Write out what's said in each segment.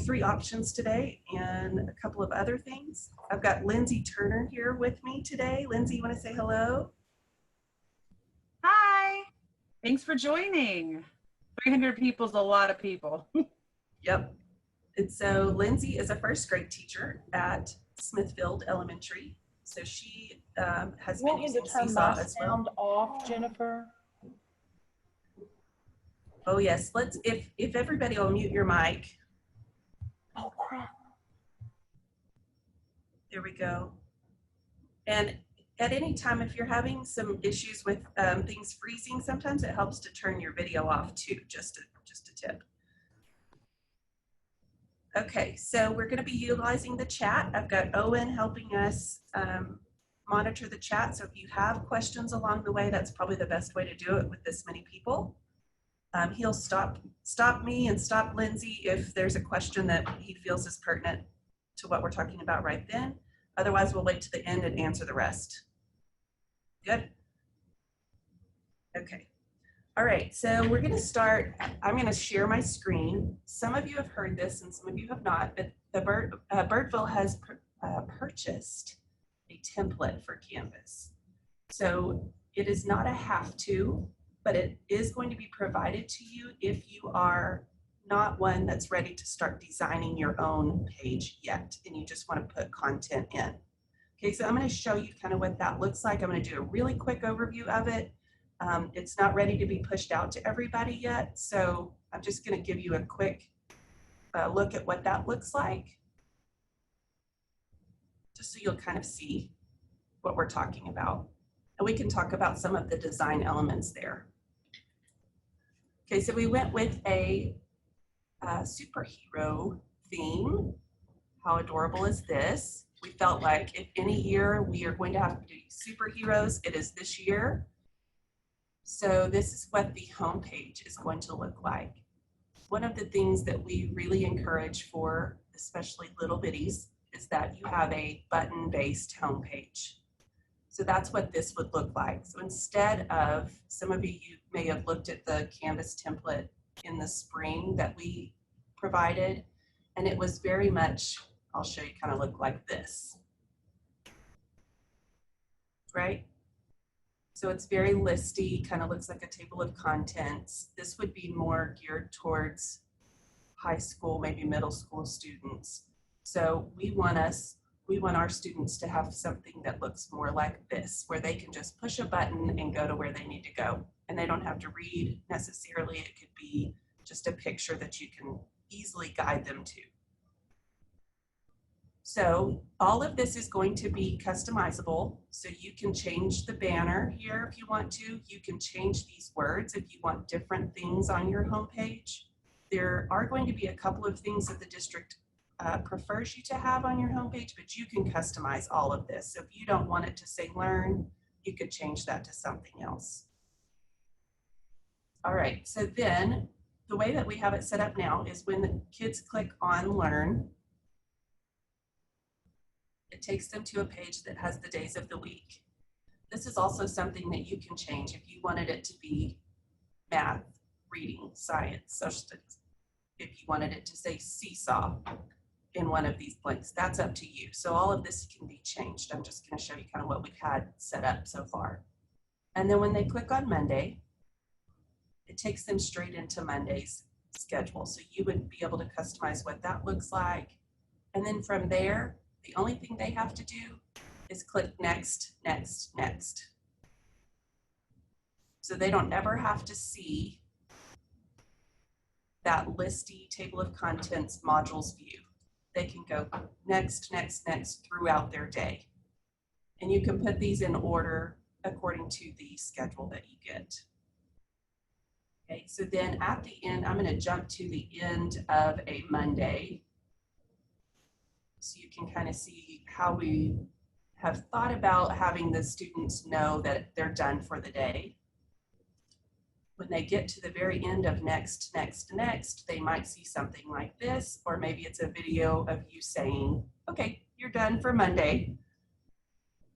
3 options today and a couple of other things. I've got Lindsay Turner here with me today. Lindsay, you want to say hello? Hi, thanks for joining. 300 people is a lot of people. Yep. And so Lindsay is a first grade teacher at Smithfield Elementary. So she has been using Seesaw as well. Sound off, Jennifer. Oh yes, let's, if everybody will mute your mic. Oh crap. There we go. And at any time, if you're having some issues with things freezing, sometimes it helps to turn your video off too, just a tip. Okay, so we're going to be utilizing the chat. I've got Owen helping us monitor the chat. So if you have questions along the way, that's probably the best way to do it with this many people. He'll stop me and stop Lindsay if there's a question that he feels is pertinent to what we're talking about right then. Otherwise, we'll wait to the end and answer the rest. Good? Okay. All right, so we're gonna start. I'm gonna share my screen. Some of you have heard this and some of you have not, but the Birdville has purchased a template for Canvas. So it is not a have to, but it is going to be provided to you if you are not one that's ready to start designing your own page yet and you just want to put content in. Okay, so I'm going to show you kind of what that looks like. I'm going to do a really quick overview of it. It's not ready to be pushed out to everybody yet, so I'm just going to give you a quick look at what that looks like, just so you'll kind of see what we're talking about. And we can talk about some of the design elements there. Okay, so we went with a superhero theme. How adorable is this? We felt like if any year we are going to have to do superheroes, it is this year. So this is what the homepage is going to look like. One of the things that we really encourage for, especially little bitties, is that you have a button-based homepage. So that's what this would look like. So instead of, some of you may have looked at the Canvas template in the spring that we provided, and it was very much, I'll show you, kind of look like this, right? So it's very listy, kind of looks like a table of contents. This would be more geared towards high school, maybe middle school students. So we want our students to have something that looks more like this, where they can just push a button and go to where they need to go. And they don't have to read necessarily. It could be just a picture that you can easily guide them to. So all of this is going to be customizable. So you can change the banner here if you want to. You can change these words if you want different things on your homepage. There are going to be a couple of things that the district prefers you to have on your homepage, but you can customize all of this. So if you don't want it to say learn, you could change that to something else. All right, so then the way that we have it set up now is when the kids click on learn, it takes them to a page that has the days of the week. This is also something that you can change if you wanted it to be math, reading, science, social studies. If you wanted it to say seesaw in one of these blanks, that's up to you. So all of this can be changed. I'm just going to show you kind of what we've had set up so far. And then when they click on Monday, it takes them straight into Monday's schedule. So you would be able to customize what that looks like. And then from there, the only thing they have to do is click next, next, next. So they don't ever have to see that listy table of contents modules view. They can go next, next, next throughout their day. And you can put these in order according to the schedule that you get. Okay, so then at the end, I'm going to jump to the end of a Monday, so you can kind of see how we have thought about having the students know that they're done for the day. When they get to the very end of next, next, next, they might see something like this, or maybe it's a video of you saying, okay, you're done for Monday.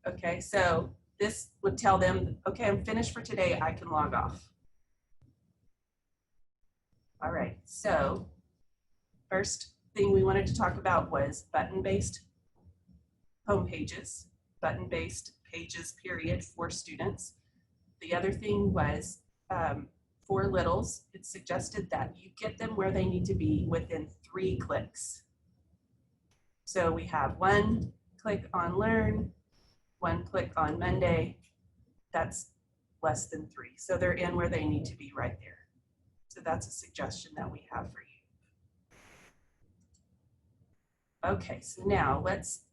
Okay, so this would tell them, okay, I'm finished for today, I can log off. All right, so first thing we wanted to talk about was button-based home pages, button-based pages, period, for students. The other thing was for littles, it suggested that you get them where they need to be within 3 clicks. So we have 1 click on Learn, 1 click on Monday. That's less than 3. So they're in where they need to be right there. So that's a suggestion that we have for you. Okay, so now let's,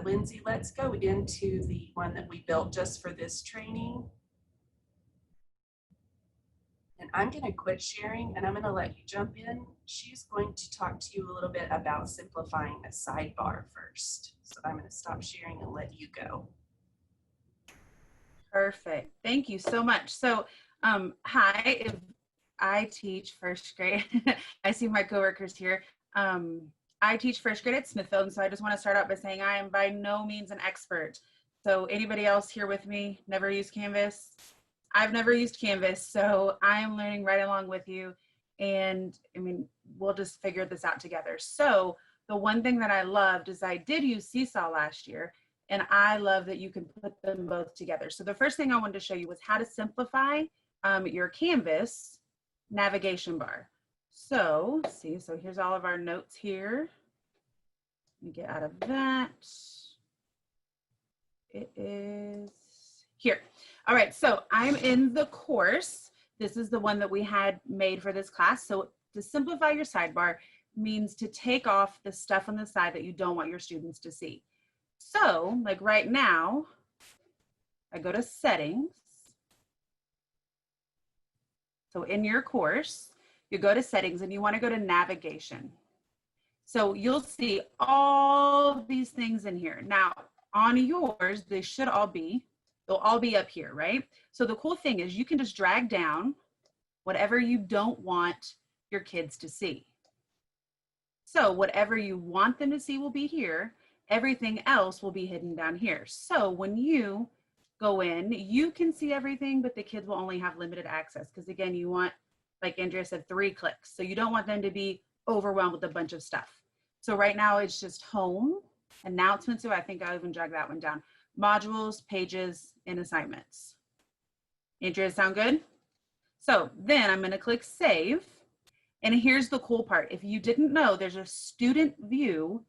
Lindsay, let's go into the one that we built just for this training. And I'm going to quit sharing and I'm going to let you jump in. She's going to talk to you a little bit about simplifying a sidebar first. So I'm going to stop sharing and let you go. Perfect. Thank you so much. So, hi, if I teach first grade. I see my coworkers here. I teach first grade at Smithfield, and so I just want to start out by saying I am by no means an expert. So anybody else here with me never used Canvas? I've never used Canvas, so I am learning right along with you. And I mean, we'll just figure this out together. So the one thing that I loved is I did use Seesaw last year, and I love that you can put them both together. So the first thing I wanted to show you was how to simplify your Canvas navigation bar. So see, so here's all of our notes here. Let me get out of that. It is here. All right, so I'm in the course. This is the one that we had made for this class. So to simplify your sidebar means to take off the stuff on the side that you don't want your students to see. So like right now, I go to settings. So in your course, you go to settings and you want to go to navigation. So you'll see all these things in here. Now on yours, they should all be, they'll all be up here, right? So the cool thing is you can just drag down whatever you don't want your kids to see. So whatever you want them to see will be here. Everything else will be hidden down here. So when you go in, you can see everything, but the kids will only have limited access. Because again, you want, like Andrea said, 3 clicks. So you don't want them to be overwhelmed with a bunch of stuff. So right now it's just home, announcements. So I think I'll even drag that one down. Modules, pages, and assignments. Andrea, sound good? So then I'm going to click save. And here's the cool part. If you didn't know, there's a student view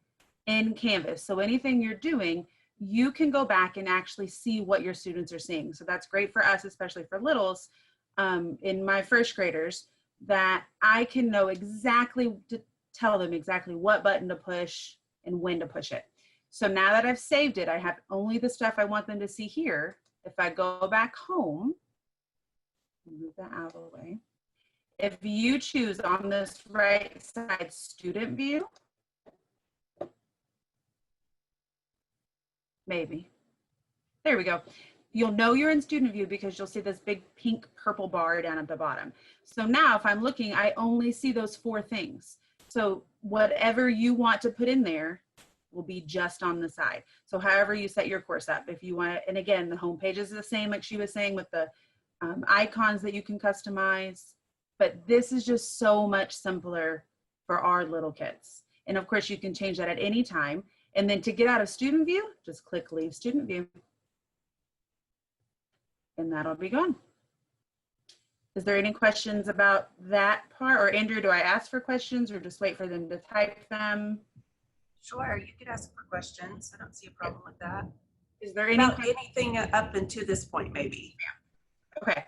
in Canvas. So anything you're doing, you can go back and actually see what your students are seeing. So that's great for us, especially for littles, in my first graders, that I can know exactly, to tell them exactly what button to push and when to push it. So now that I've saved it, I have only the stuff I want them to see here. If I go back home, move that out of the way. If you choose on this right side student view, maybe, there we go. You'll know you're in student view because you'll see this big pink purple bar down at the bottom. So now if I'm looking, I only see those 4 things. So whatever you want to put in there will be just on the side. So however you set your course up, if you want, and again, the home page is the same, like she was saying, with the icons that you can customize, but this is just so much simpler for our little kids. And of course you can change that at any time. And then to get out of student view, just click leave student view. And that'll be gone. Is there any questions about that part? Or Andrew, do I ask for questions or just wait for them to type them? Sure, you could ask for questions. I don't see a problem with that. Is there anything up until this point, maybe? Okay.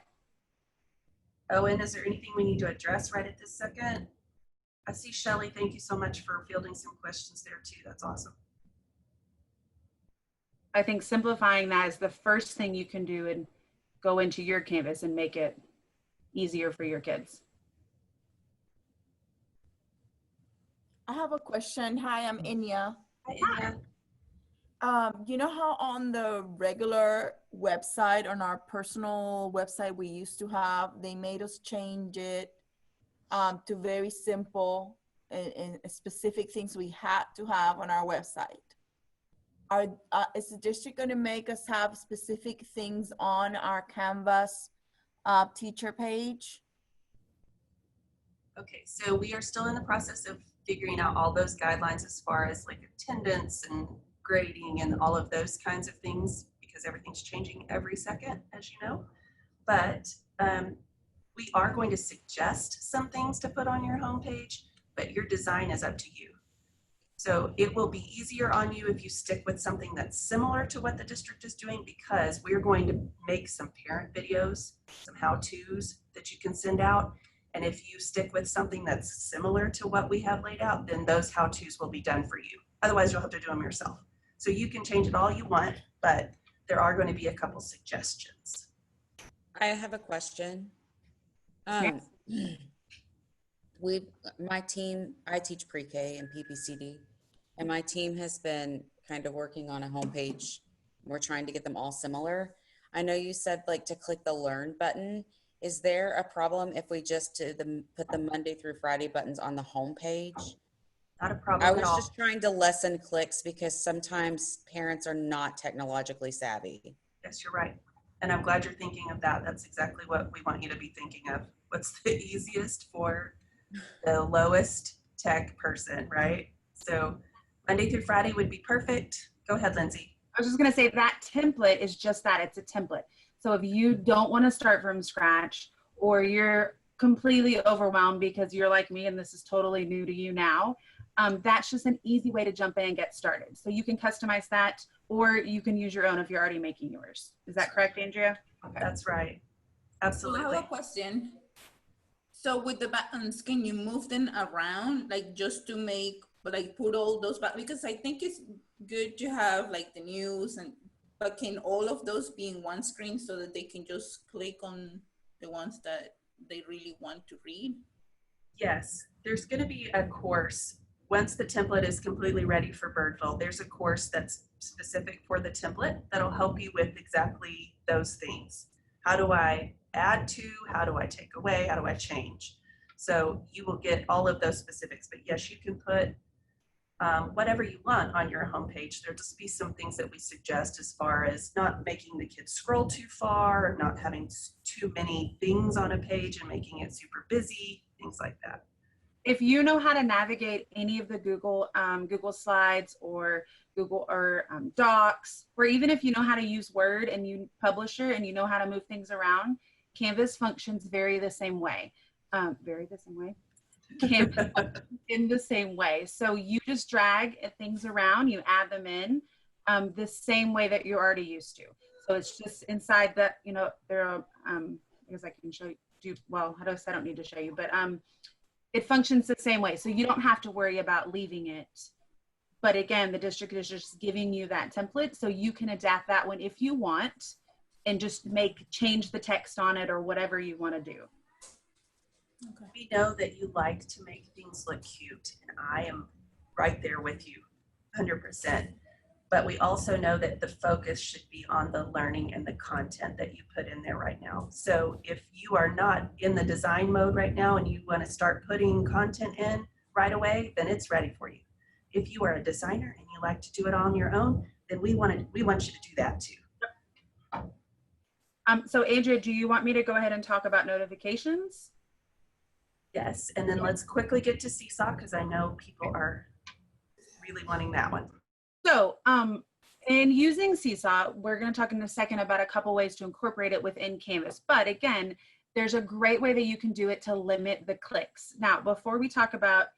Oh, and is there anything we need to address right at this second? I see Shelly. Thank you so much for fielding some questions there too. That's awesome. I think simplifying that is the first thing you can do and go into your Canvas and make it easier for your kids. I have a question. Hi, I'm Inya. Hi, India. You know how on the regular website, on our personal website we used to have, they made us change it to very simple and specific things we had to have on our website. Is the district going to make us have specific things on our Canvas teacher page? Okay, so we are still in the process of figuring out all those guidelines as far as like attendance and grading and all of those kinds of things, because everything's changing every second, as you know. But we are going to suggest some things to put on your homepage, but your design is up to you. So it will be easier on you if you stick with something that's similar to what the district is doing, because we're going to make some parent videos, some how-tos that you can send out. And if you stick with something that's similar to what we have laid out, then those how-tos will be done for you. Otherwise, you'll have to do them yourself. So you can change it all you want, but there are going to be a couple suggestions. I have a question. Yes. My team, I teach pre-K and PPCD, and my team has been kind of working on a homepage. We're trying to get them all similar. I know you said like to click the learn button. Is there a problem if we just put the Monday through Friday buttons on the homepage? Not a problem I at was all. just trying to lessen clicks because sometimes parents are not technologically savvy. Yes, you're right. And I'm glad you're thinking of that. That's exactly what we want you to be thinking of. What's the easiest for the lowest tech person, right? So Monday through Friday would be perfect. Go ahead, Lindsay. I was just going to say that template is just that. It's a template. So if you don't want to start from scratch, or you're completely overwhelmed because you're like me and this is totally new to you now, that's just an easy way to jump in and get started. So you can customize that, or you can use your own if you're already making yours. Is that correct, Andrea? Okay. That's right. So Absolutely. I have a question. So with the buttons, can you move them around, like just to make, like put all those buttons? Because I think it's good to have like the news, but can all of those be in one screen so that they can just click on the ones that they really want to read? Yes, there's going to be a course. Once the template is completely ready for Birdville, there's a course that's specific for the template that'll help you with exactly those things. How do I add to? How do I take away? How do I change? So you will get all of those specifics. But yes, you can put whatever you want on your homepage. There'll just be some things that we suggest as far as not making the kids scroll too far, not having too many things on a page and making it super busy, things like that. If you know how to navigate any of the Google Slides or Google or Docs, or even if you know how to use Word and you Publisher and you know how to move things around, Canvas functions the same way. Canvas in the same way. So you just drag things around, you add them in the same way that you're already used to. So it's just inside that, you know, there are, I guess I can show you, well, how do I say, I don't need to show you, but it functions the same way. So you don't have to worry about leaving it. But again, the district is just giving you that template so you can adapt that one if you want and just change the text on it or whatever you want to do. Okay. We know that you like to make things look cute, and I am right there with you 100%. But we also know that the focus should be on the learning and the content that you put in there right now. So if you are not in the design mode right now and you want to start putting content in right away, then it's ready for you. If you are a designer and you like to do it on your own, then we want you to do that too. So Andrea, do you want me to go ahead and talk about notifications? Yes, and then let's quickly get to Seesaw because I know people are really wanting that one. So in using Seesaw, we're going to talk in a second about a couple ways to incorporate it within Canvas. But again, there's a great way that you can do it to limit the clicks. Now, before we talk about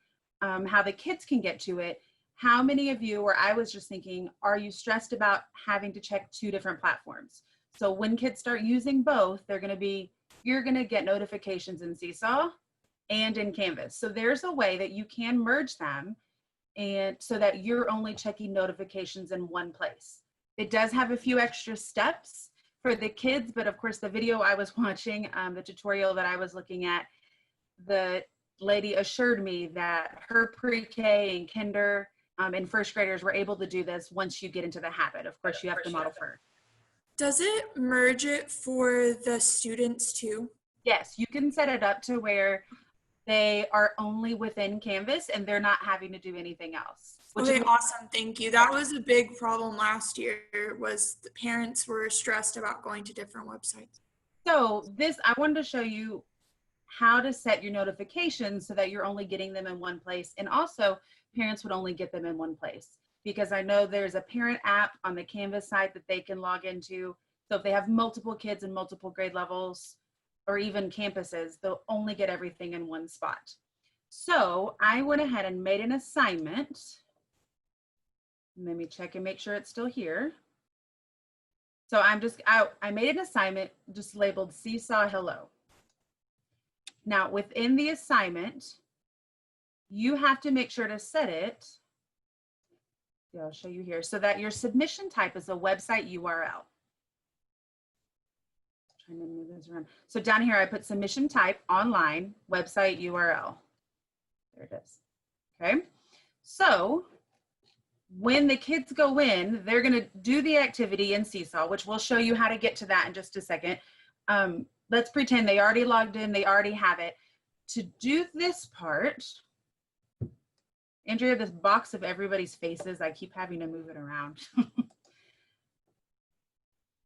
how the kids can get to it, how many of you, or I was just thinking, are you stressed about having to check 2 different platforms? So when kids start using both, you're going to get notifications in Seesaw and in Canvas. So there's a way that you can merge them, and so that you're only checking notifications in one place. It does have a few extra steps for the kids, but of course the video I was watching, the tutorial that I was looking at, the lady assured me that her pre-K and kinder and first graders were able to do this once you get into the habit. Of course, you have to model first. Does it merge it for the students too? Yes, you can set it up to where they are only within Canvas and they're not having to do anything else. Okay, awesome. Thank you. That was a big problem last year, was the parents were stressed about going to different websites. So I wanted to show you how to set your notifications so that you're only getting them in one place. And also parents would only get them in one place, because I know there's a parent app on the Canvas site that they can log into. So if they have multiple kids in multiple grade levels or even campuses, they'll only get everything in one spot. So I went ahead and made an assignment. Let me check and make sure it's still here. So I made an assignment just labeled Seesaw Hello. Now within the assignment, you have to make sure to set it, yeah, I'll show you here, so that your submission type is a website URL. Trying to move this around. So down here, I put submission type online website URL. There it is. Okay. So when the kids go in, they're going to do the activity in Seesaw, which we'll show you how to get to that in just a second. Let's pretend they already logged in. They already have it. To do this part, Andrea, this box of everybody's faces, I keep having to move it around.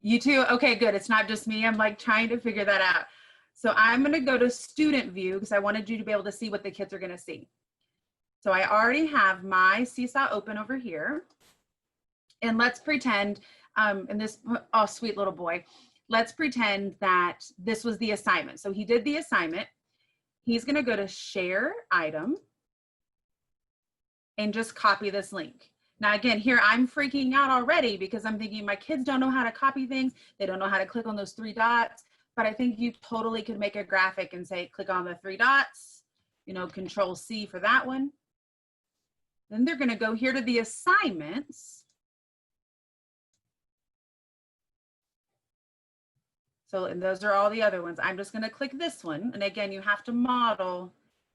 You too? Okay, good. It's not just me. I'm like trying to figure that out. So I'm going to go to student view because I wanted you to be able to see what the kids are going to see. So I already have my Seesaw open over here. And let's pretend, and this, oh, sweet little boy, let's pretend that this was the assignment. So he did the assignment. He's going to go to share item and just copy this link. Now, again, here I'm freaking out already because I'm thinking my kids don't know how to copy things. They don't know how to click on those 3 dots, but I think you totally could make a graphic and say, click on the 3 dots, you know, Control C for that one. Then they're going to go here to the assignments. So, and those are all the other ones. I'm just going to click this one. And again, you have to model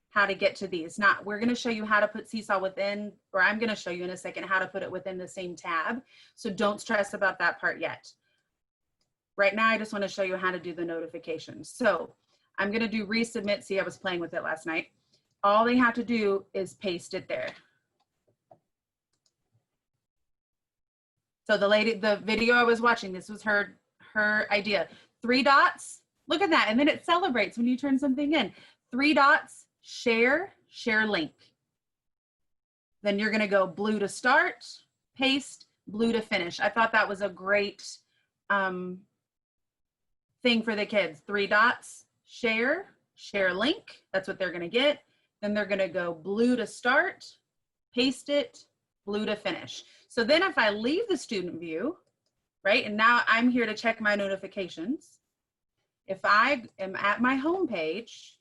how to get to these. Now, we're going to show you how to put Seesaw within, or I'm going to show you in a second how to put it within the same tab. So don't stress about that part yet. Right now, I just want to show you how to do the notifications. So I'm going to do resubmit. See, I was playing with it last night. All they have to do is paste it there. So the video I was watching, this was her idea. 3 dots, look at that. And then it celebrates when you turn something in. 3 dots, share link. Then you're going to go blue to start, paste, blue to finish. I thought that was a great thing for the kids. 3 dots, share link. That's what they're going to get. Then they're going to go blue to start, paste it, blue to finish. So then if I leave the student view, right, and now I'm here to check my notifications. If I am at my home page,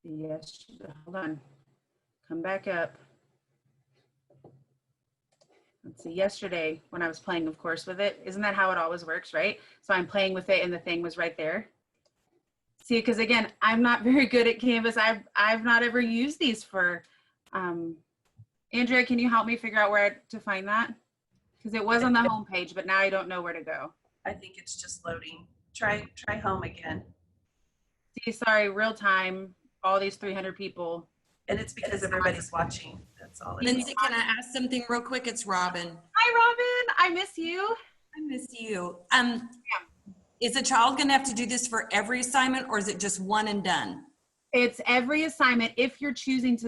yes, hold on, come back up. Let's see, yesterday when I was playing, of course, with it, isn't that how it always works, right? So I'm playing with it and the thing was right there. See, because again, I'm not very good at Canvas. I've not ever used these for, Andrea, can you help me figure out where to find that? Because it was on the home page, but now I don't know where to go. I think it's just loading. Try home again. See, sorry, real time, all these 300 people. And it's because everybody's watching. That's all. Lindsay, can I ask something real quick? It's Robin. Hi, Robin. I miss you. I miss you. Is a child going to have to do this for every assignment, or is it just one and done? It's every assignment if you're choosing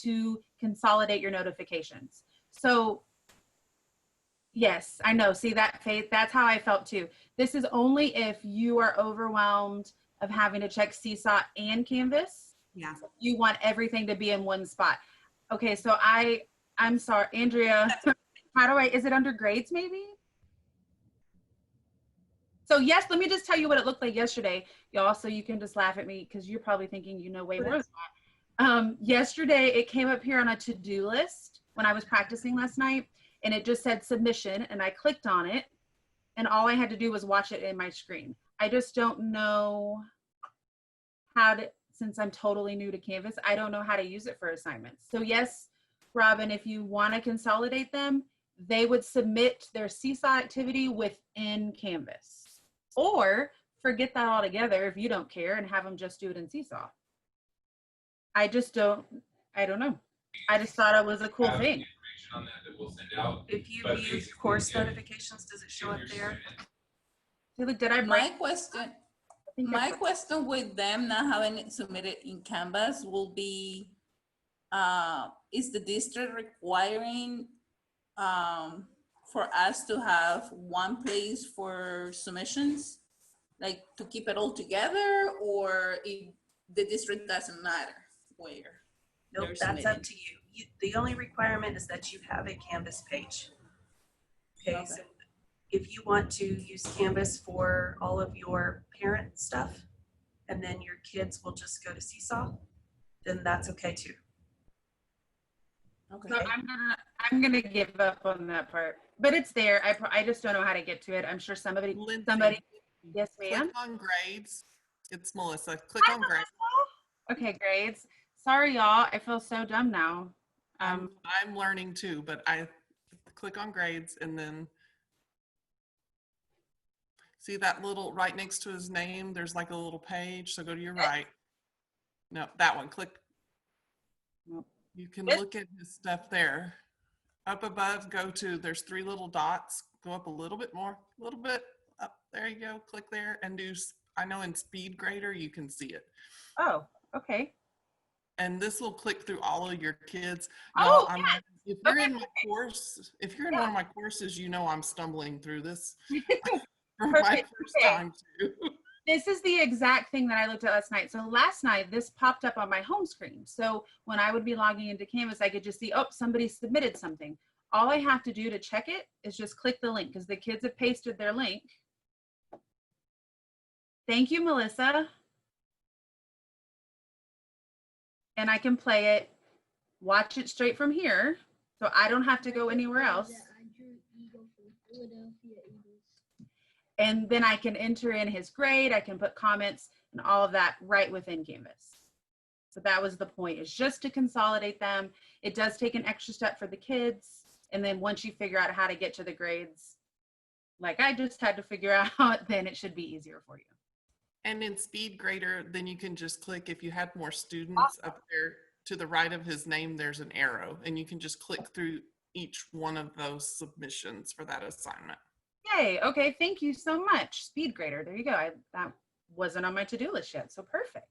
to consolidate your notifications. So yes, I know. See that, Faith? That's how I felt too. This is only if you are overwhelmed of having to check Seesaw and Canvas. Yeah. You want everything to be in one spot. Okay, so I'm sorry, Andrea. How do is it under grades maybe? So yes, let me just tell you what it looked like yesterday, y'all, so you can just laugh at me because you're probably thinking you know way more than that. Yesterday, it came up here on a to-do list when I was practicing last night, and it just said submission, and I clicked on it, and all I had to do was watch it in my screen. I just don't know how to, since I'm totally new to Canvas, I don't know how to use it for assignments. So yes, Robin, if you want to consolidate them, they would submit their Seesaw activity within Canvas. Or forget that altogether if you don't care and have them just do it in Seesaw. I don't know. I just thought it was a cool thing. On that we'll send out. If you view course notifications, does it show up there? See, look, did I break? My question, I think I my broke- question with them not having it submitted in Canvas will be, is the district requiring for us to have one place for submissions? Like to keep it all together, or the district doesn't matter where? Nope, they're that's up submitting? to you. The only requirement is that you have a Canvas page. Okay, Okay. so if you want to use Canvas for all of your parent stuff, and then your kids will just go to Seesaw, then that's okay too. Okay. So I'm gonna give up on that part, but it's there. I just don't know how to get to it. I'm sure somebody. Lindsay, Yes, ma'am. click on grades. It's Melissa. Click on grades. Okay, grades. Sorry, y'all. I feel so dumb now. I'm learning too, but I click on grades and then see that little right next to his name. There's like a little page. So go to your right. No, that one. Click. Nope. You can This- look at his stuff there. Up above, go to, there's 3 little dots. Go up a little bit more, a little bit up. There you go. Click there and do, I know in Speed Grader, you can see it. Oh, okay. And this will click through all of your kids. Oh, Y'all, if you're in my course, if you're in one of my courses, you know I'm stumbling through this for my Perfect. first Okay. time too. This is the exact thing that I looked at last night. So last night, this popped up on my home screen. So when I would be logging into Canvas, I could just see, oh, somebody submitted something. All I have to do to check it is just click the link because the kids have pasted their link. Thank you, Melissa. And I can play it, watch it straight from here. So I don't have to go anywhere else. And then I can enter in his grade. I can put comments and all of that right within Canvas. So that was the point, is just to consolidate them. It does take an extra step for the kids. And then once you figure out how to get to the grades, like I just had to figure out, then it should be easier for you. And in Speed Grader, then you can just click, if you had more students up there to the right of his name, there's an arrow and you can just click through each one of those submissions for that assignment. Yay. Okay. Thank you so much. Speed Grader. There you go. That wasn't on my to-do list yet. So perfect.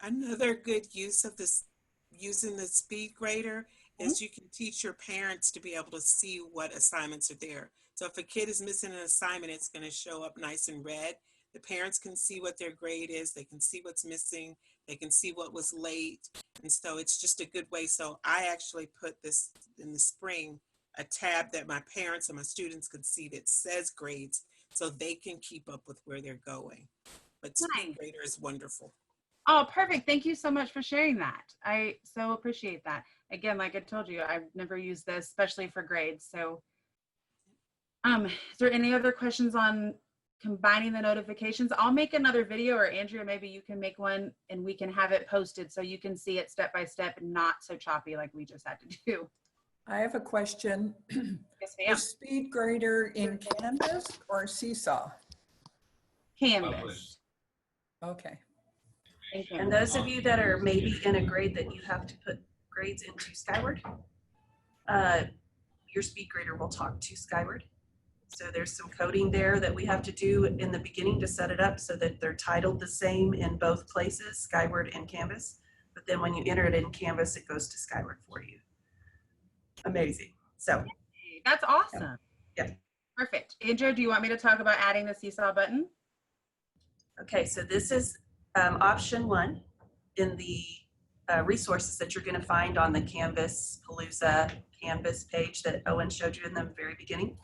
Another good use of this, using the speed grader, is you can teach your parents to be able to see what assignments are there. So if a kid is missing an assignment, it's going to show up nice and red. The parents can see what their grade is. They can see what's missing. They can see what was late. And so it's just a good way. So I actually put this in the spring, a tab that my parents and my students could see that says grades, so they can keep up with where they're going. But Speed Nice. Grader is wonderful. Oh, perfect. Thank you so much for sharing that. I so appreciate that. Again, like I told you, I've never used this, especially for grades. So is there any other questions on combining the notifications? I'll make another video, or Andrea, maybe you can make one and we can have it posted so you can see it step by step and not so choppy like we just had to do. I have a question. Yes, The ma'am. speed grader in Canvas or Seesaw? Canvas. Okay. Thank you. And those of you that are maybe in a grade that you have to put grades into Skyward, your speed grader will talk to Skyward. So there's some coding there that we have to do in the beginning to set it up so that they're titled the same in both places, Skyward and Canvas. But then when you enter it in Canvas, it goes to Skyward for you. Amazing. So That's awesome. Yeah. Perfect. Andrea, do you want me to talk about adding the Seesaw button? okay, so this is option 1 in the resources that you're going to find on the CanvasPalooza Canvas page that Owen showed you in the very beginning.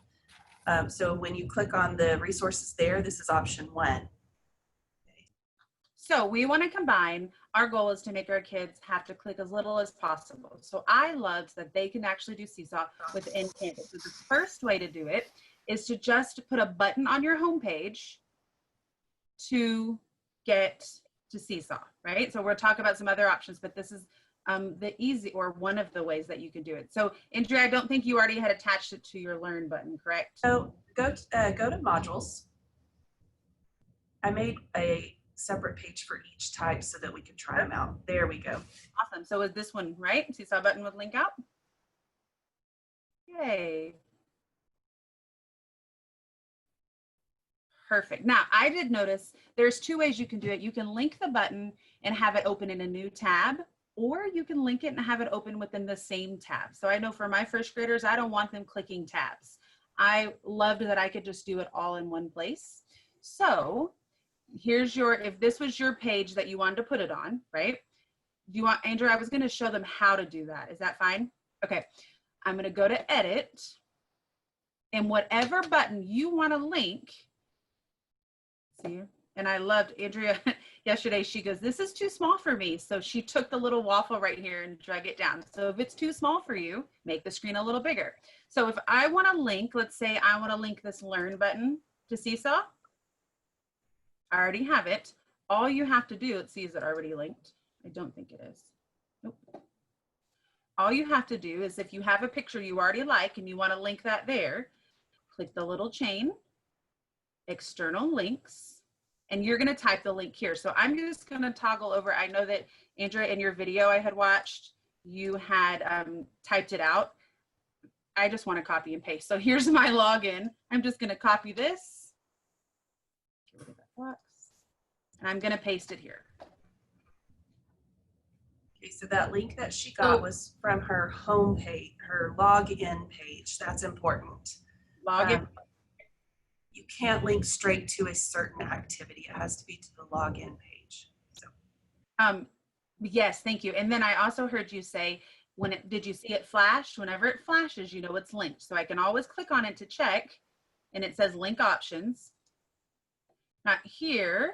So when you click on the resources there, this is option 1. So we want to combine. Our goal is to make our kids have to click as little as possible. So I loved that they can actually do Seesaw within Canvas. So the first way to do it is to just put a button on your homepage to get to Seesaw, right? So we'll talk about some other options, but this is the easy, or one of the ways that you can do it. So Andrea, I don't think you already had attached it to your Learn button, correct? So go to modules. I made a separate page for each type so that we can try them out. There we go. Awesome. So is this one, right? Seesaw button with link out? Yay. Perfect. Now, I did notice there's 2 ways you can do it. You can link the button and have it open in a new tab, or you can link it and have it open within the same tab. So I know for my first graders, I don't want them clicking tabs. I loved that I could just do it all in one place. So here's your, if this was your page that you wanted to put it on, right? Do you want, Andrew, I was going to show them how to do that. Is that fine? Okay. I'm going to go to edit, and whatever button you want to link, see, and I loved Andrea yesterday. She goes, this is too small for me. So she took the little waffle right here and drug it down. So if it's too small for you, make the screen a little bigger. So if I want to link, let's say I want to link this learn button to Seesaw. I already have it. All you have to do, let's see, is it already linked? I don't think it is. Nope. All you have to do is if you have a picture you already like and you want to link that there, click the little chain, external links, and you're going to type the link here. So I'm just going to toggle over. I know that Andrea, in your video I had watched, you had typed it out. I just want to copy and paste. So here's my login. I'm just going to copy this. Get rid of that box. And I'm going to paste it here. Okay, so that link that she got was from her home page, her login page. That's important. Login. You can't link straight to a certain activity. It has to be to the login page. So. Yes, thank you. And then I also heard you say, did you see it flash? Whenever it flashes, you know it's linked. So I can always click on it to check, and it says link options. Not here.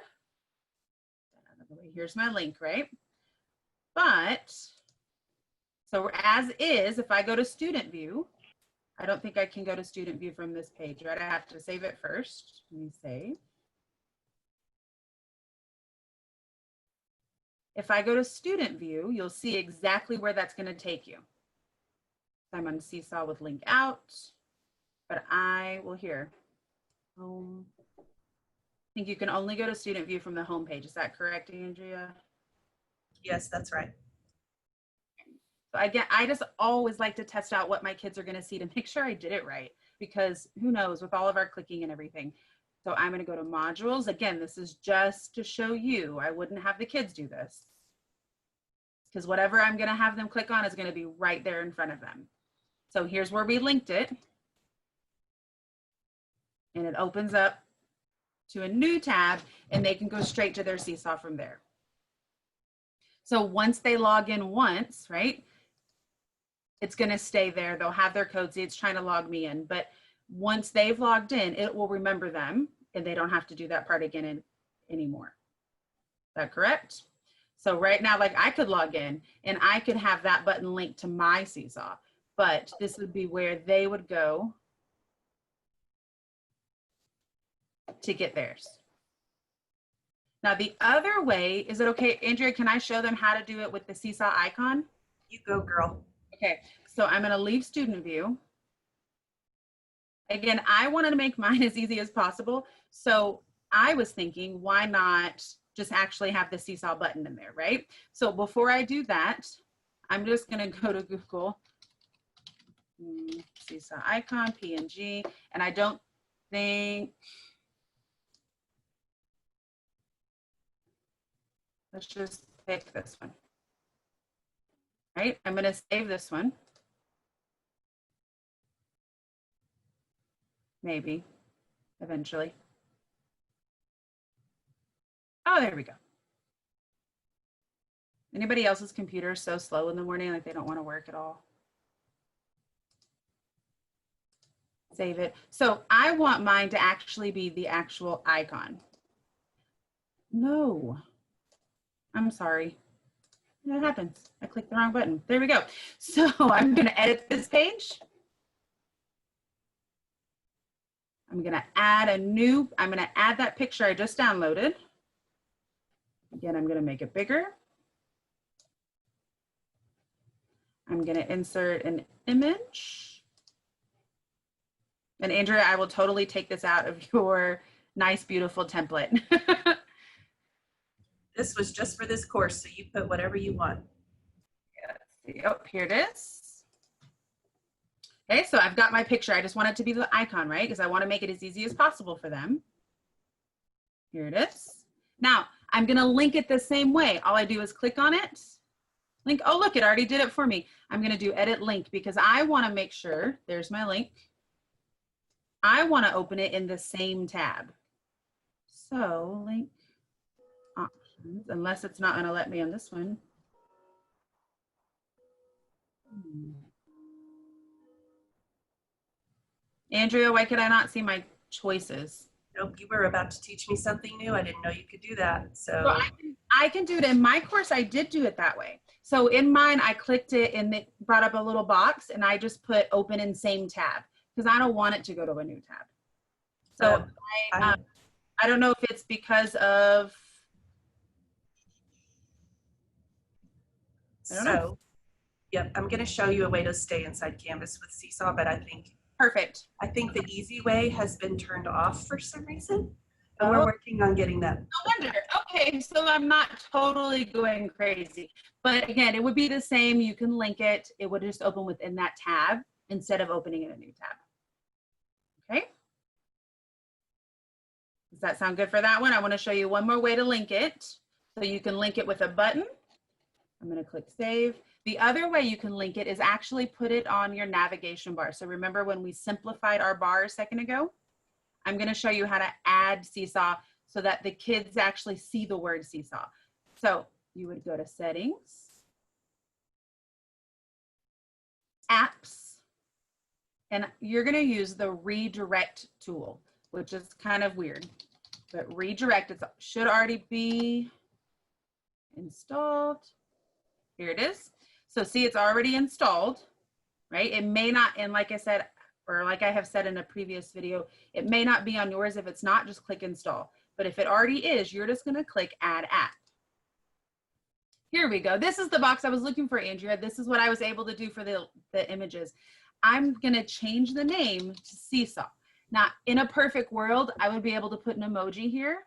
Here's my link, right? But, so as is, if I go to student view, I don't think I can go to student view from this page, right? I have to save it first. Let me save. If I go to student view, you'll see exactly where that's going to take you. I'm on Seesaw with link out, but I will here. Home. I think you can only go to student view from the home page. Is that correct, Andrea? Yes, that's right. So again, I just always like to test out what my kids are going to see to make sure I did it right, because who knows with all of our clicking and everything. So I'm going to go to modules. Again, this is just to show you. I wouldn't have the kids do this, because whatever I'm going to have them click on is going to be right there in front of them. So here's where we linked it. And it opens up to a new tab, and they can go straight to their Seesaw from there. So once they log in once, right, it's going to stay there. They'll have their code. See, it's trying to log me in. But once they've logged in, it will remember them, and they don't have to do that part again anymore. Is that correct? So right now, like I could log in, and I could have that button linked to my Seesaw. But this would be where they would go to get theirs. Now, the other way, is it okay, Andrea, can I show them how to do it with the Seesaw icon? You go, girl. Okay, so I'm gonna leave student view. Again, I wanted to make mine as easy as possible. So I was thinking, why not just actually have the Seesaw button in there, right? So before I do that, I'm just gonna go to Google, Seesaw icon, PNG, and I don't think, let's just pick this one. Right, I'm going to save this one. Maybe, eventually. Oh, there we go. Anybody else's computer is so slow in the morning, like they don't want to work at all? Save it. So I want mine to actually be the actual icon. No. I'm sorry. That happens. I clicked the wrong button. There we go. So I'm going to edit this page. I'm going to add I'm going to add that picture I just downloaded. Again, I'm going to make it bigger. I'm going to insert an image. And Andrea, I will totally take this out of your nice, beautiful template. This was just for this course, so you put whatever you want. Oh, here it is. Okay, so I've got my picture. I just want it to be the icon, right? Because I want to make it as easy as possible for them. Here it is. Now, I'm going to link it the same way. All I do is click on it. Link. Oh, look, it already did it for me. I'm going to do edit link because I want to make sure, there's my link. I want to open it in the same tab. So link options, unless it's not going to let me on this one. Andrea, why could I not see my choices? Nope, you were about to teach me something new. I didn't know you could do that. So Well, I can do it in my course. I did do it that way. So in mine, I clicked it and it brought up a little box and I just put open in same tab because I don't want it to go to a new tab. So I don't know if it's because of, I don't know. Yep, I'm going to show you a way to stay inside Canvas with Seesaw, but I think Perfect. I think the easy way has been turned off for some reason. And we're working on getting that. No wonder. Okay, so I'm not totally going crazy. But again, it would be the same. You can link it. It would just open within that tab instead of opening in a new tab. Okay. Does that sound good for that one? I want to show you one more way to link it. So you can link it with a button. I'm going to click save. The other way you can link it is actually put it on your navigation bar. So remember when we simplified our bar a second ago? I'm going to show you how to add Seesaw so that the kids actually see the word Seesaw. So you would go to settings, apps, and you're going to use the redirect tool, which is kind of weird, but redirect, it should already be installed. Here it is. So see, it's already installed, right? It may not, and like I said, or like I have said in a previous video, it may not be on yours. If it's not, just click install. But if it already is, you're just going to click add app. Here we go. This is the box I was looking for, Andrea. This is what I was able to do for the images. I'm going to change the name to Seesaw. Now, in a perfect world, I would be able to put an emoji here,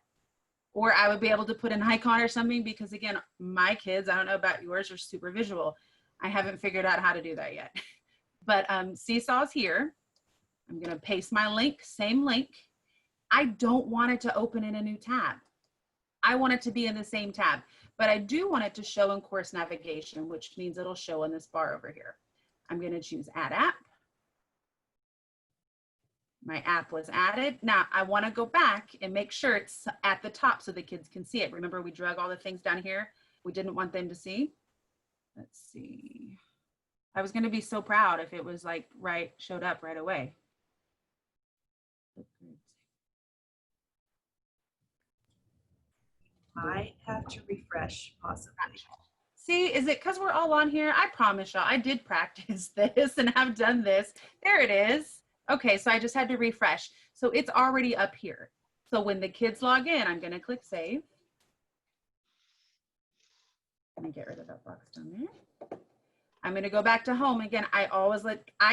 or I would be able to put an icon or something because, again, my kids, I don't know about yours, are super visual. I haven't figured out how to do that yet. But Seesaw's here. I'm going to paste my link, same link. I don't want it to open in a new tab. I want it to be in the same tab, but I do want it to show in course navigation, which means it'll show in this bar over here. I'm going to choose add app. My app was added. Now I want to go back and make sure it's at the top so the kids can see it. Remember, we drug all the things down here we didn't want them to see. Let's see. I was going to be so proud if it was like showed up right away. Might have to refresh, possibly. See, is it because we're all on here? I promise y'all, I did practice this and have done this. There it is. Okay, so I just had to refresh. So it's already up here. So when the kids log in, I'm going to click save. Let me get rid of that box down there. I'm going to go back to home. Again, I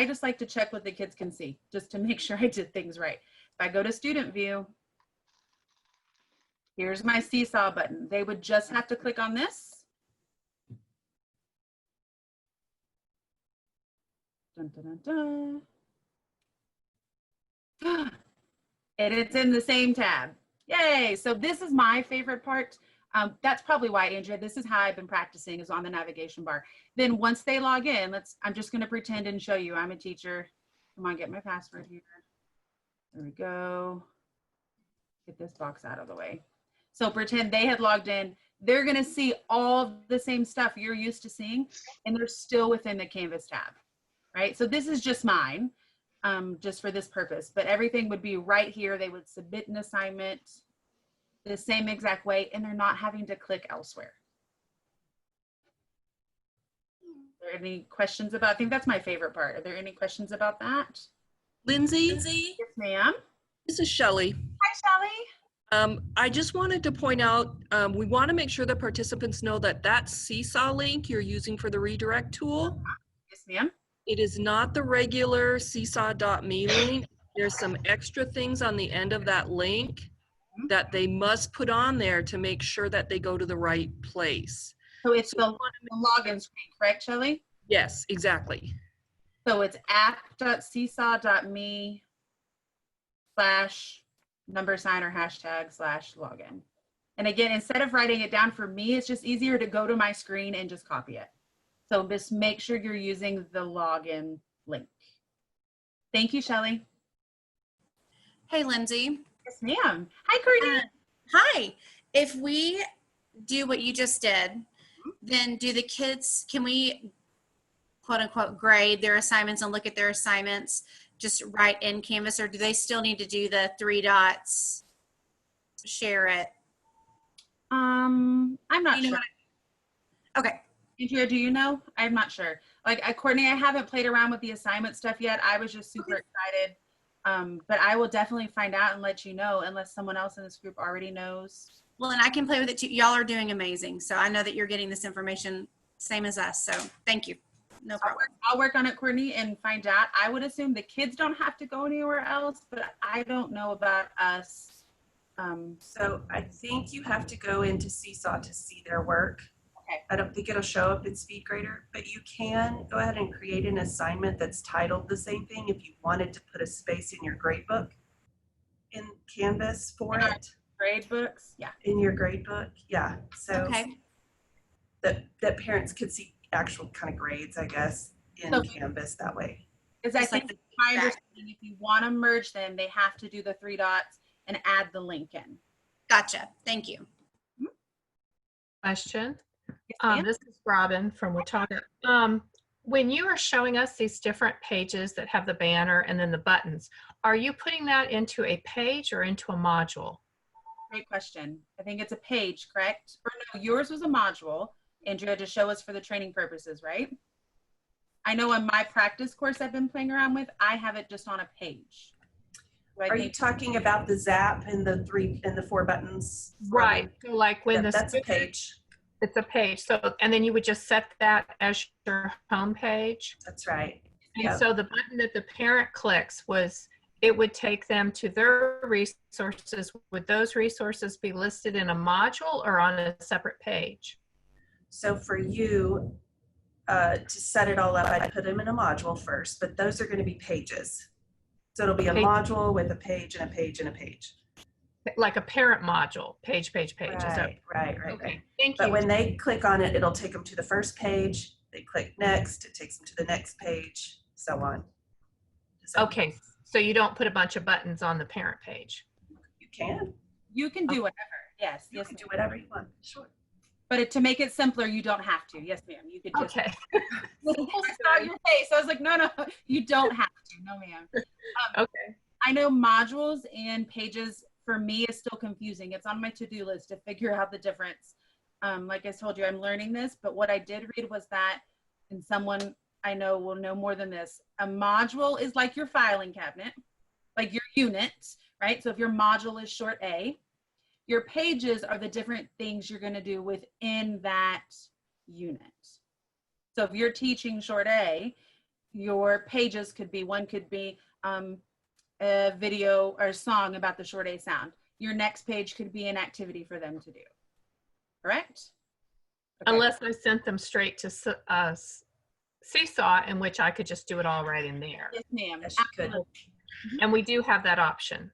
just like to check what the kids can see just to make sure I did things right. If I go to student view, here's my Seesaw button. They would just have to click on this. Dun, dun, dun, dun. And it's in the same tab. Yay. So this is my favorite part. That's probably why, Andrea, this is how I've been practicing, is on the navigation bar. Then once they log in, I'm just going to pretend and show you I'm a teacher. Come on, get my password here. There we go. Get this box out of the way. So pretend they had logged in. They're going to see all the same stuff you're used to seeing, and they're still within the Canvas tab, right? So this is just mine, just for this purpose, but everything would be right here. They would submit an assignment the same exact way, and they're not having to click elsewhere. Are there any questions about, I think that's my favorite part. Are there any questions about that? Lindsay? Yes, ma'am. This is Shelley. Hi, Shelley. I just wanted to point out, we want to make sure that participants know that that Seesaw link you're using for the redirect tool. Yes, ma'am. It is not the regular seesaw.me link. There's some extra things on the end of that link that they must put on there to make sure that they go to the right place. So it's the login screen, correct, Shelley? Yes, exactly. So it's app.seesaw.me/. # or #/login. And again, instead of writing it down, for me, it's just easier to go to my screen and just copy it. So just make sure you're using the login link. Thank you, Shelley. Hey, Lindsay. Yes, ma'am. Hi, Courtney. Hi. If we do what you just did, then do the kids, can we quote unquote grade their assignments and look at their assignments just right in Canvas, or do they still need to do the 3 dots, share it? I'm not You know sure. Okay. Andrea, do you know? I'm not sure. Like, Courtney, I haven't played around with the assignment stuff yet. I was just super excited. But I will definitely find out and let you know, unless someone else in this group already knows. Well, and I can play with it too. Y'all are doing amazing. So I know that you're getting this information same as us. So thank you. No problem. I'll work on it, Courtney, and find out. I would assume the kids don't have to go anywhere else, but I don't know about us. So I think you have to go into Seesaw to see their work. Okay. I don't think it'll show up in SpeedGrader, but you can go ahead and create an assignment that's titled the same thing if you wanted to put a space in your gradebook in Canvas for it. Grade books, yeah. In your gradebook, yeah. So Okay. that parents could see actual kind of grades, I guess, in So- Canvas that way. Because I Just like think the my feedback. understanding, if you want to merge them, they have to do the 3 dots and add the link in. Gotcha. Thank you. Question. Yes, ma'am. This is Robin from Watauga. When you are showing us these different pages that have the banner and then the buttons, are you putting that into a page or into a module? Great question. I think it's a page, correct? Or no, yours was a module, Andrea, to show us for the training purposes, right? I know in my practice course I've been playing around with, I have it just on a page. Are you talking about the zap and the 3 and the 4 buttons? Right. So like when That's a page. It's a page. So, and then you would just set that as your home page. That's right. And Yep. so the button that the parent clicks it would take them to their resources. Would those resources be listed in a module or on a separate page? So for you, to set it all up, I'd put them in a module first, but those are going to be pages. So it'll be a module with a page and a page and a page. Like a parent module, page. Is that Right. okay? Thank But you. when they click on it, it'll take them to the first page. They click next, it takes them to the next page, so on. Okay, so you don't put a bunch of buttons on the parent page. You can. You can do whatever. Yes. You Yes. can do whatever you want. Sure. But to make it simpler, you don't have to. Yes, ma'am. You could just. Okay. I saw your face. I was like, no, you don't have to. No, ma'am. Okay. I know modules and pages for me is still confusing. It's on my to-do list to figure out the difference. Like I told you, I'm learning this, but what I did read was that, and someone I know will know more than this, a module is like your filing cabinet, like your unit, right? So if your module is short A, your pages are the different things you're going to do within that unit. So if you're teaching short A, your pages could be, one could be a video or a song about the short A sound. Your next page could be an activity for them to do. Correct? Okay. Unless I sent them straight to Seesaw, in which I could just do it all right in there. Yes, ma'am. Yes, you could. And we do have that option.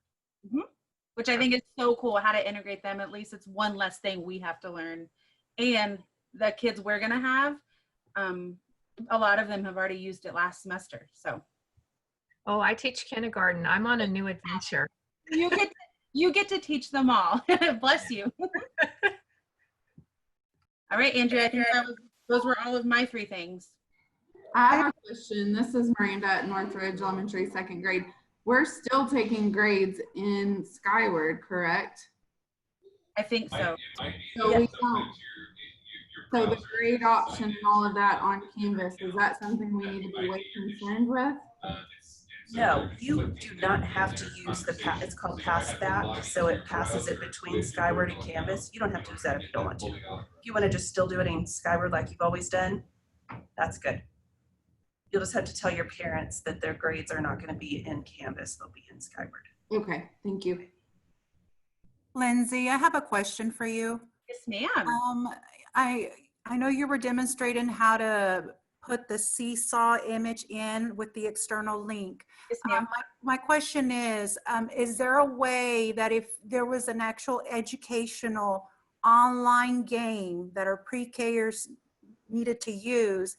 Which I think is so cool how to integrate them. At least it's one less thing we have to learn. And the kids we're going to have, a lot of them have already used it last semester. So. Oh, I teach kindergarten. I'm on a new adventure. You get to teach them all. Bless you. All right, Andrea, I think those were all of my 3 things. I have a question. This is Miranda at Northridge Elementary, 2nd grade. We're still taking grades in Skyward, correct? I think so. So we don't. So the grade option and all of that on Canvas, is that something we need to be way concerned with? No, you do not have to use it's called pass back, so it passes it between Skyward and Canvas. You don't have to use that if you don't want to. If you want to just still do it in Skyward like you've always done, that's good. You'll just have to tell your parents that their grades are not going to be in Canvas, they'll be in Skyward. Okay, thank you. Lindsay, I have a question for you. Yes, ma'am. I know you were demonstrating how to put the Seesaw image in with the external link. Yes, ma'am. My question is there a way that if there was an actual educational online game that our pre-Kers needed to use,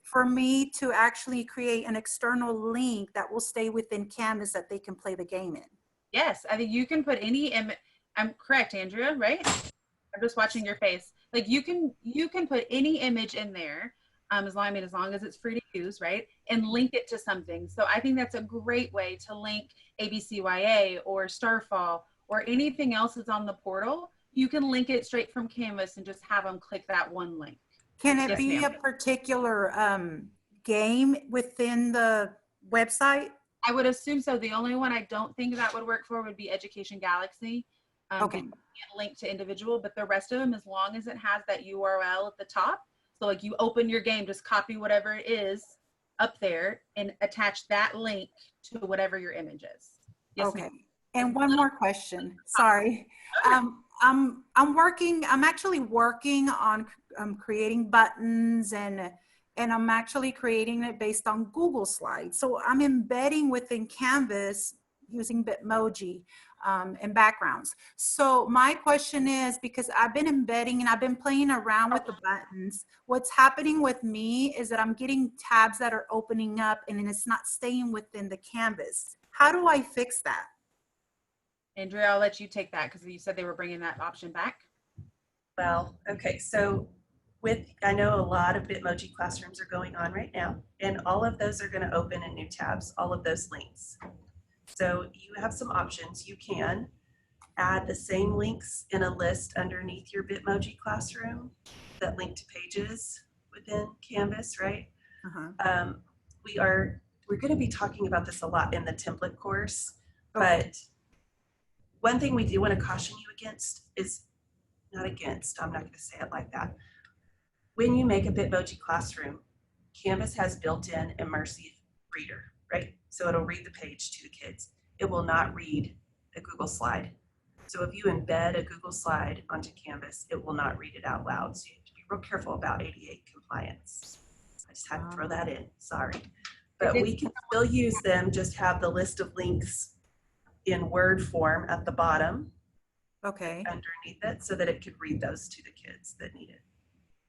for me to actually create an external link that will stay within Canvas that they can play the game in? Yes, I think you can put any image. I'm correct, Andrea, right? I'm just watching your face. Like you can put any image in there, as long as it's free to use, right? And link it to something. So I think that's a great way to link ABCYA or Starfall or anything else that's on the portal. You can link it straight from Canvas and just have them click that one link. Can it Yes, be ma'am. a particular game within the website? I would assume so. The only one I don't think that would work for would be Education Galaxy. Okay. You can't link to individual, but the rest of them, as long as it has that URL at the top, so like you open your game, just copy whatever it is up there and attach that link to whatever your image is. Yes, Okay. ma'am. And one more question. Sorry. I'm actually working on creating buttons and I'm actually creating it based on Google Slides. So I'm embedding within Canvas using Bitmoji and backgrounds. So my question is, because I've been embedding and I've been playing around with the buttons, what's happening with me is that I'm getting tabs that are opening up and then it's not staying within the Canvas. How do I fix that? Andrea, I'll let you take that because you said they were bringing that option back. Well, okay, so I know a lot of Bitmoji classrooms are going on right now, and all of those are going to open in new tabs, all of those links. So you have some options. You can add the same links in a list underneath your Bitmoji classroom that link to pages within Canvas, right? We're going to be talking about this a lot in the template course, but one thing we do want to caution you against is, not against, I'm not going to say it like that. When you make a Bitmoji classroom, Canvas has built-in immersive reader, right? So it'll read the page to the kids. It will not read a Google slide. So if you embed a Google slide onto Canvas, it will not read it out loud. So you have to be real careful about ADA compliance. I just had to throw that in, sorry. But we can still use them, just have the list of links in Word form at the bottom. Okay. Underneath it, so that it could read those to the kids that need it.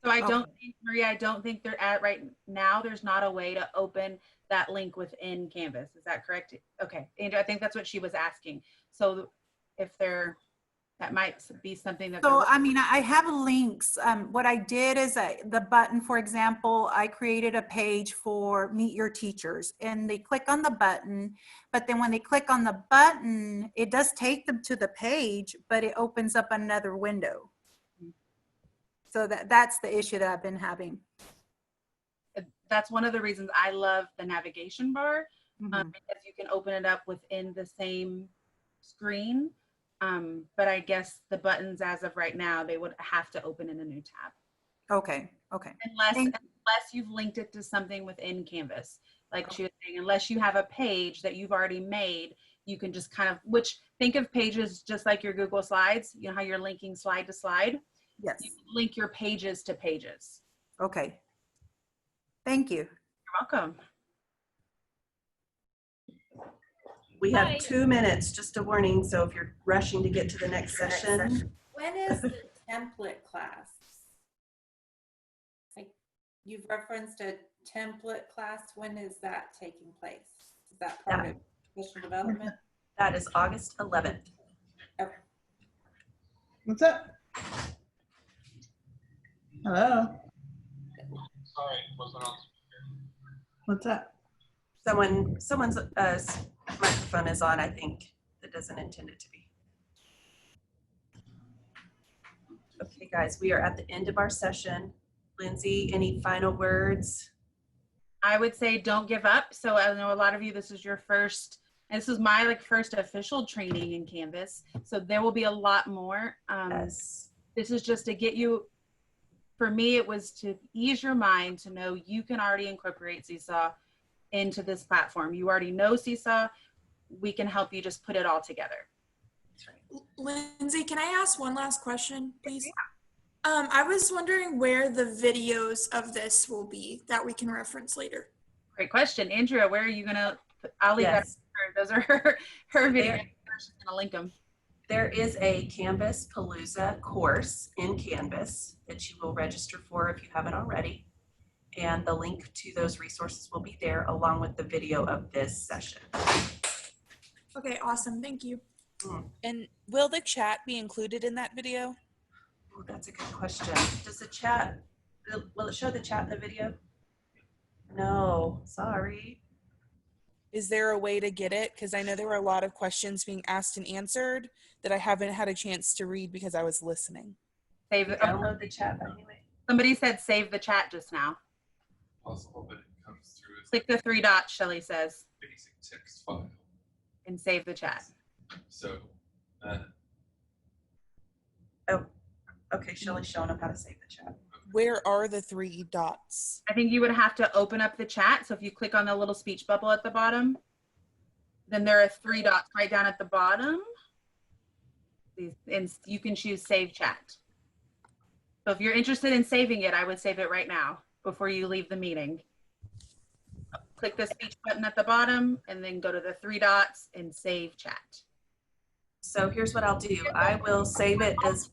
So I don't think, Maria, I don't think they're at right now. There's not a way to open that link within Canvas. Is that correct? Okay, Andrew, I think that's what she was asking. So if that might be something that. So, I mean, I have links. What I did is the button, for example, I created a page for Meet Your Teachers and they click on the button, but then when they click on the button, it does take them to the page, but it opens up another window. So that's the issue that I've been having. That's one of the reasons I love the navigation bar, because you can open it up within the same screen. But I guess the buttons as of right now, they would have to open in a new tab. Okay, okay. Unless you've linked it to something within Canvas. Like she was saying, unless you have a page that you've already made, you can just kind of, think of pages just like your Google Slides, you know how you're linking slide to slide? Yes. You can link your pages to pages. Okay. Thank you. You're welcome. We have 2 minutes, just a warning. So if you're rushing to get to the next session. When is the template class? Like you've referenced a template class. When is that taking place? Is that part of professional development? That is August 11th. Okay. What's up? Hello. Sorry, wasn't on. What's up? Someone's microphone is on, I think, that doesn't intend it to be. Okay, guys, we are at the end of our session. Lindsay, any final words? I would say don't give up. So I know a lot of you, this is your first, and this is my first official training in Canvas. So there will be a lot more. Yes. This is just to get you, for me, it was to ease your mind to know you can already incorporate Seesaw into this platform. You already know Seesaw. We can help you just put it all together. Lindsay, can I ask one last question, please? I was wondering where the videos of this will be that we can reference later. Great question. Andrea, where are you gonna, I'll leave that Yes. to her. Those are her videos. She's gonna link them. There is a CanvasPalooza course in Canvas that you will register for if you haven't already. And the link to those resources will be there along with the video of this session. Okay, awesome. Thank you. And will the chat be included in that video? Oh, that's a good question. Does the chat, will it show the chat in the video? No, sorry. Is there a way to get it? Because I know there were a lot of questions being asked and answered that I haven't had a chance to read because I was listening. Save it. Download the chat anyway. Somebody said save the chat just now. Possible, but it comes through as Click the 3 dots, Shelly says, basic text file. and save the chat. So, Oh, okay, Shelly's showing them how to save the chat. Where are the 3 dots? I think you would have to open up the chat. So if you click on the little speech bubble at the bottom, then there are 3 dots right down at the bottom. And you can choose save chat. So if you're interested in saving it, I would save it right now before you leave the meeting. Click the speech button at the bottom and then go to the 3 dots and save chat. So here's what I'll do. I will save it as,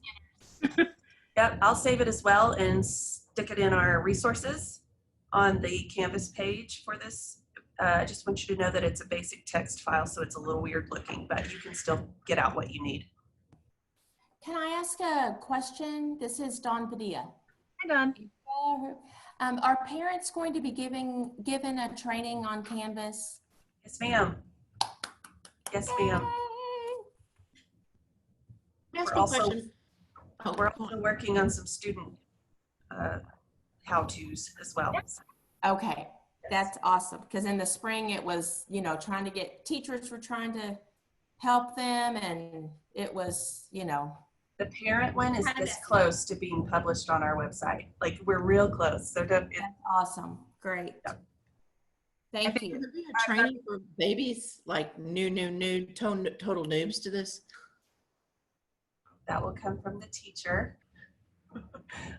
yep, I'll save it as well and stick it in our resources on the Canvas page for this. I just want you to know that it's a basic text file, so it's a little weird looking, but you can still get out what you need. Can I ask a question? This is Dawn Padilla. Hi, Dawn. Are parents going to be given a training on Canvas? Yes, ma'am. Yes, ma'am. We're also working on some student how-tos as well. Okay, that's awesome. Because in the spring it was, you know, trying to get, teachers were trying to help them, and it was, you know. The parent one is this close to being published on our website. Like, we're real close. That's awesome. Great. Yep. Thank you. Could we have training for babies, like total noobs to this? That will come from the teacher.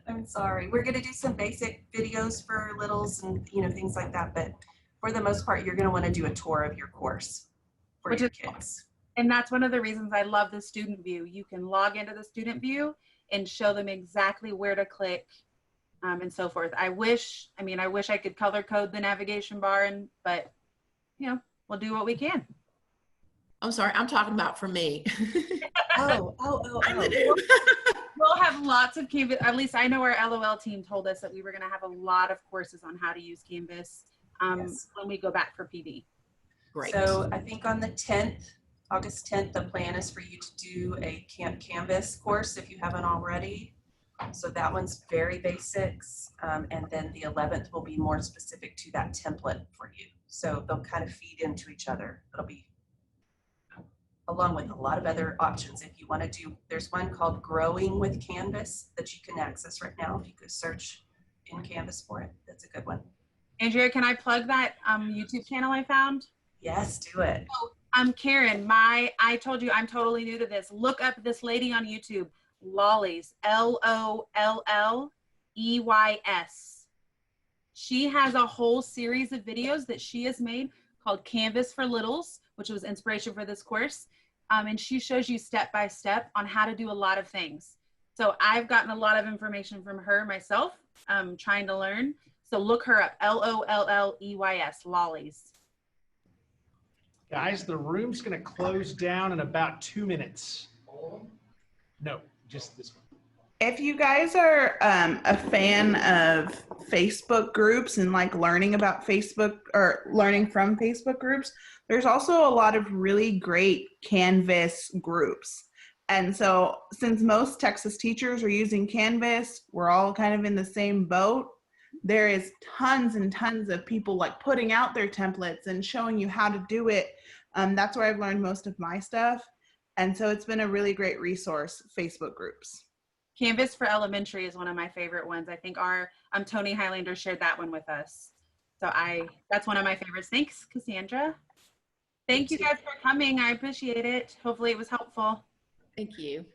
I'm sorry. We're going to do some basic videos for littles and, you know, things like that. But for the most part, you're going to want to do a tour of your course for your kids. And that's one of the reasons I love the student view. You can log into the student view and show them exactly where to click and so forth. I wish I could color code the navigation bar, but you know, we'll do what we can. I'm sorry, I'm talking about for me. Oh. I'm the noob. We'll have lots of Canvas. At least I know our LOL team told us that we were going to have a lot of courses on how to use Canvas when we go back for PD. Great. So I think on the 10th, August 10th, the plan is for you to do a Canvas course if you haven't already. So that one's very basics. And then the 11th will be more specific to that template for you. So they'll kind of feed into each other. It'll be along with a lot of other options. If you want to do, there's one called Growing with Canvas that you can access right now. If you could search in Canvas for it, that's a good one. Andrea, can I plug that YouTube channel I found? Yes, do it. So, Karen, I told you I'm totally new to this. Look up this lady on YouTube, Lolleys, Lolleys. She has a whole series of videos that she has made called Canvas for Littles, which was inspiration for this course. And she shows you step by step on how to do a lot of things. So I've gotten a lot of information from her myself, trying to learn. So look her up, Lolleys, Lolleys. Guys, the room's going to close down in about 2 minutes. No, just this one. If you guys are a fan of Facebook groups and like learning about Facebook or learning from Facebook groups, there's also a lot of really great Canvas groups. And so since most Texas teachers are using Canvas, we're all kind of in the same boat. There is tons and tons of people like putting out their templates and showing you how to do it. That's where I've learned most of my stuff. And so it's been a really great resource, Facebook groups. Canvas for Elementary is one of my favorite ones. I think our Tony Highlander shared that one with us. So that's one of my favorites. Thanks, Cassandra. Thank you guys for coming. I appreciate it. Hopefully it was helpful. Thank you.